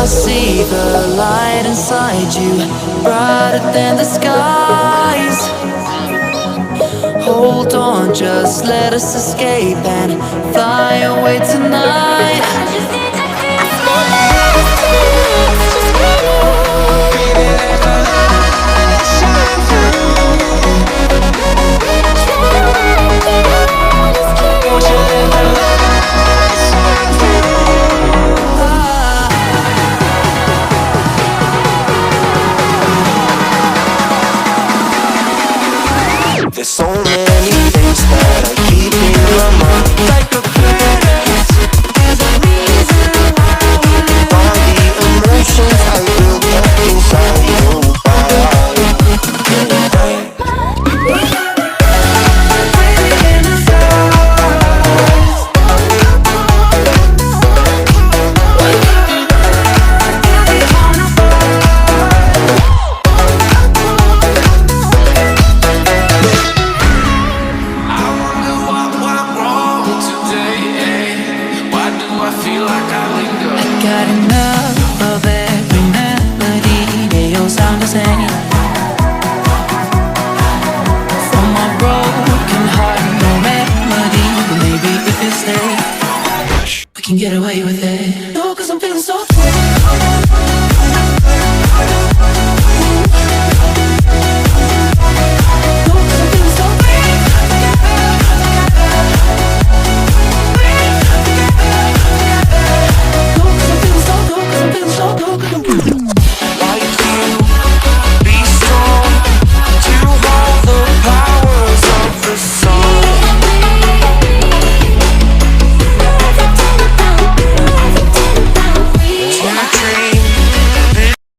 see the light inside you, brighter than the skies. Hold on, just let us escape and fly away tonight. There's so many things that I keep in my mind, like a past. There's a reason why all the emotions I built up inside your body. Got enough of every melody, they all sound the same. From my broken heart, no remedy, but maybe if you stay, we can get away with it. No, 'cause I'm feeling so